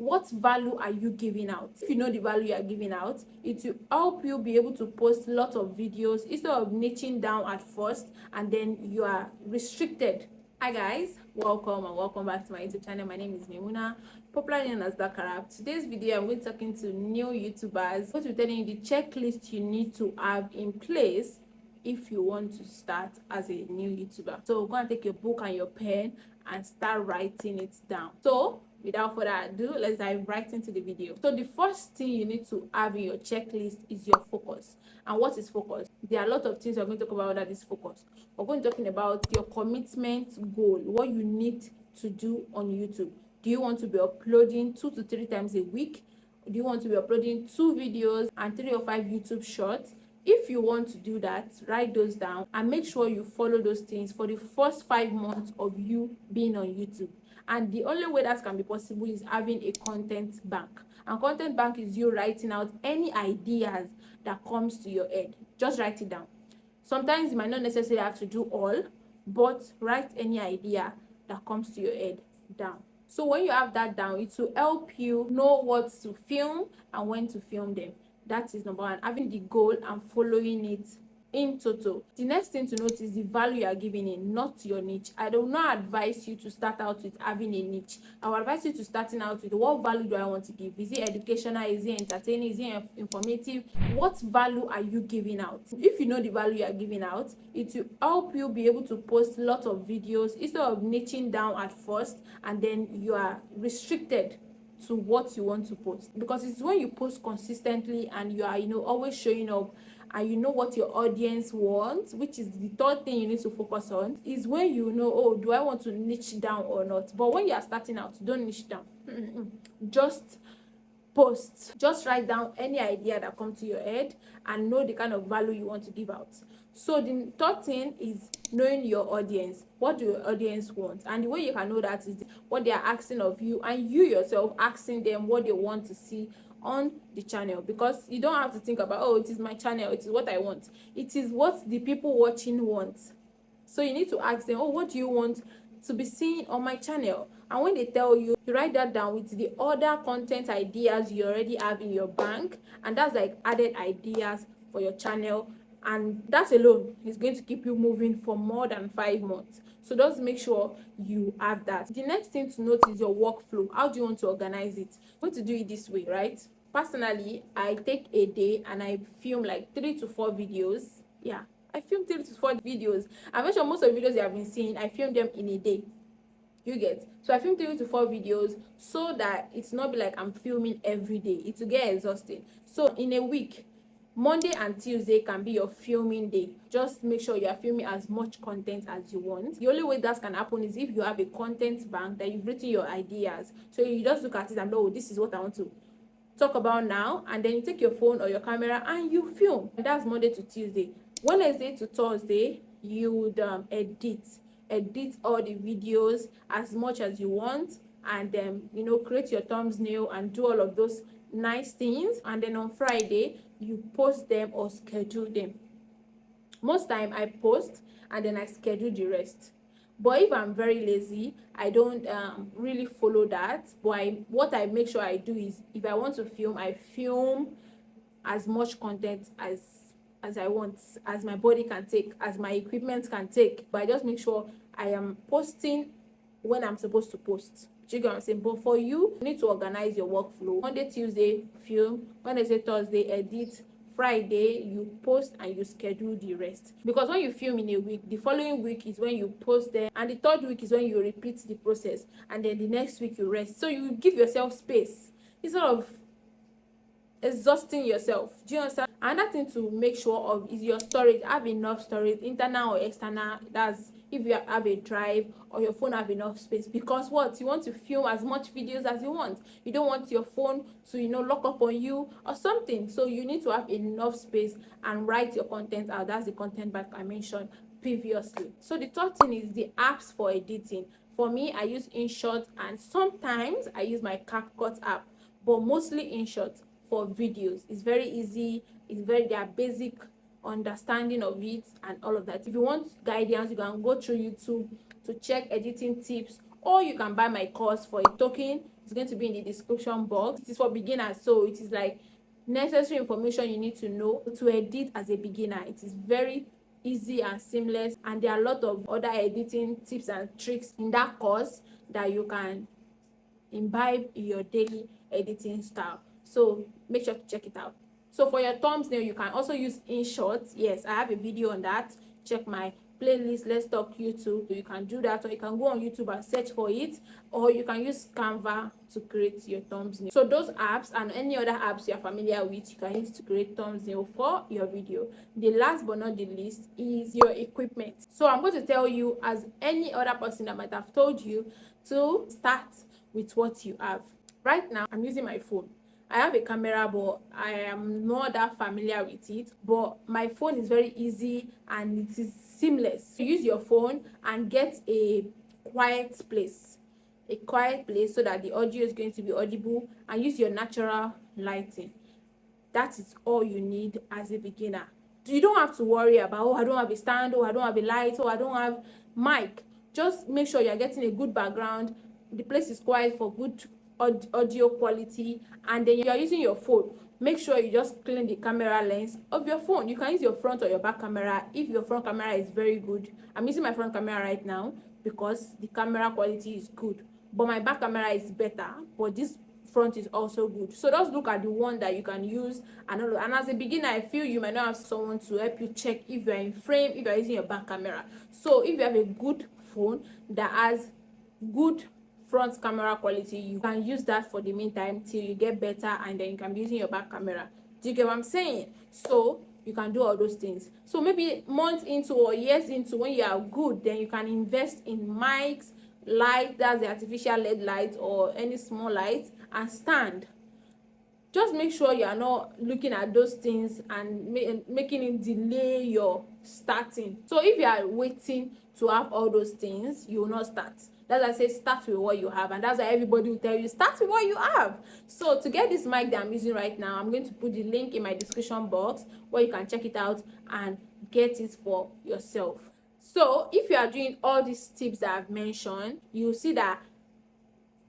what value are you giving out? If you know the value you are giving out, it will help you be able to post lots of videos instead of niching down at first and then you are restricted. Hi guys, welcome and welcome back to my YouTube channel. My name is Memuna, popularly known as Black Arab. Today's video I'm going to be talking to new YouTubers. I'm going to be telling you the checklist you need to have in place if you want to start as a new YouTuber. So go and take your book and your pen and start writing it down. So without further ado, let's dive right into the video. So the first thing you need to have in your checklist is your focus. And what is focus? There are a lot of things we're going to talk about that is focus. We're going to be talking about your commitment goal, what you need to do on YouTube. Do you want to be uploading 2 to 3 times a week? Do you want to be uploading 2 videos and 3 or 5 YouTube shorts? If you want to do that, write those down and make sure you follow those things for the first 5 months of you being on YouTube. And the only way that can be possible is having a content bank. And content bank is you writing out any ideas that comes to your head. Just write it down. Sometimes you might not necessarily have to do all, but write any idea that comes to your head down. So when you have that down, it will help you know what to film and when to film them. That is number one, having the goal and following it in total. The next thing to note is the value you are giving it, not your niche. I do not advise you to start out with having a niche. I would advise you to starting out with what value do I want to give? Is it educational? Is it entertaining? Is it informative? What value are you giving out? If you know the value you are giving out, it will help you be able to post lots of videos instead of niching down at first and then you are restricted to what you want to post. Because it's when you post consistently and you are always showing up and you know what your audience wants, which is the third thing you need to focus on, is when you know, oh, do I want to niche down or not? But when you are starting out, don't niche down. Just post. Just write down any idea that comes to your head and know the kind of value you want to give out. So the third thing is knowing your audience. What do your audience want? And the way you can know that is what they are asking of you and you yourself asking them what they want to see on the channel. Because you don't have to think about, oh, it is my channel, it is what I want. It is what the people watching want. So you need to ask them, oh, what do you want to be seen on my channel? And when they tell you, you write that down with the other content ideas you already have in your bank, and that's like added ideas for your channel, and that alone is going to keep you moving for more than 5 months. So just make sure you have that. The next thing to note is your workflow. How do you want to organize it? I'm going to do it this way, right? Personally, I take a day and I film like 3 to 4 videos. Yeah, I film 3 to 4 videos. I'm sure most of the videos you have been seeing, I film them in a day. You get? So I film 3 to 4 videos so that it's not be like I'm filming every day. It will get exhausting. So in a week, Monday and Tuesday can be your filming day. Just make sure you are filming as much content as you want. The only way that can happen is if you have a content bank that you've written your ideas. So you just look at it and know, oh, this is what I want to talk about now, and then you take your phone or your camera and you film. And that's Monday to Tuesday. Wednesday to Thursday, you would edit all the videos as much as you want, and then create your thumbnail and do all of those nice things. And then on Friday you post them or schedule them. Most time I post and then I schedule the rest. But if I'm very lazy, I don't really follow that. But what I make sure I do is, if I want to film, I film as much content as I want, as my body can take, as my equipment can take. But I just make sure I am posting when I'm supposed to post. Do you get what I'm saying? But for you need to organize your workflow. Monday, Tuesday, film. Wednesday, Thursday, edit. Friday, you post and you schedule the rest. Because when you film in a week, the following week is when you post them, and the third week is when you repeat the process, and then the next week you rest. So you give yourself space instead of exhausting yourself. Do you understand? Another thing to make sure of is your storage. Have enough storage, internal or external. That's if you have a drive or your phone have enough space. Because what you want to film as much videos as you want. You don't want your phone to lock up on you or something. So you need to have enough space and write your content out. That's the content bank I mentioned previously. So the third thing is the apps for editing. For me, I use InShot and sometimes I use my CapCut app, but mostly InShot for videos. It's very easy. Their basic understanding of it and all of that. If you want guidance, you can go through YouTube to check editing tips, or you can buy my course for a token. It's going to be in the description box. It is for beginners, so it is like necessary information you need to know to edit as a beginner. It is very easy and seamless, and there are a lot of other editing tips and tricks in that course that you can imbibe in your daily editing style. So make sure to check it out. So for your thumbnail, you can also use InShot. Yes, I have a video on that. Check my playlist, Let's Talk YouTube. You can do that, or you can go on YouTube and search for it, or you can use Canva to create your thumbnail. So those apps and any other apps you are familiar with, you can use to create thumbnail for your video. The last but not the least is your equipment. So I'm going to tell you, as any other person that might have told you, to start with what you have. Right now I'm using my phone. I have a camera, but I am not that familiar with it. But my phone is very easy and it is seamless. You use your phone and get a quiet place. A quiet place so that the audio is going to be audible, and use your natural lighting. That is all you need as a beginner. You don't have to worry about, oh, I don't have a stand, oh, I don't have a light, oh, I don't have mic. Just make sure you're getting a good background. The place is quiet for good audio quality, and then you're using your phone. Make sure you just clean the camera lens of your phone. You can use your front or your back camera if your front camera is very good. I'm using my front camera right now because the camera quality is good, but my back camera is better, but this front is also good. So just look at the one that you can use. And as a beginner, I feel you might not have someone to help you check if you're in frame, if you're using your back camera. So if you have a good phone that has good front camera quality, you can use that for the meantime till you get better, and then you can be using your back camera. Do you get what I'm saying? So you can do all those things. So maybe months into or years into, when you are good, then you can invest in mics, light, that's the artificial LED light or any small light, and stand. Just make sure you are not looking at those things and making it delay your starting. So if you are waiting to have all those things, you will not start. That's why I say start with what you have, and that's why everybody will tell you start with what you have. So to get this mic that I'm using right now, I'm going to put the link in my description box where you can check it out and get it for yourself. So if you are doing all these tips that I've mentioned, you'll see that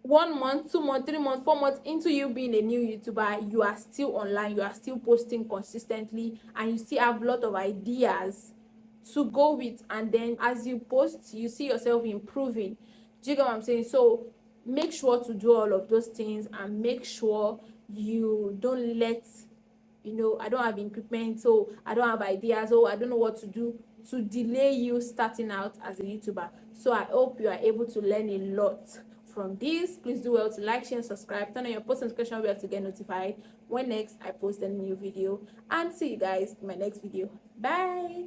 1 month, 2 months, 3 months, 4 months into you being a new YouTuber, you are still online, you are still posting consistently, and you still have a lot of ideas to go with. And then as you post, you see yourself improving. Do you get what I'm saying? So make sure to do all of those things, and make sure you don't let, I don't have equipment, so I don't have ideas, or I don't know what to do, to delay you starting out as a YouTuber. So I hope you are able to learn a lot from this. Please do well to like, share, and subscribe. Turn on your post notification bell to get notified when next I post a new video. And see you guys in my next video. Bye.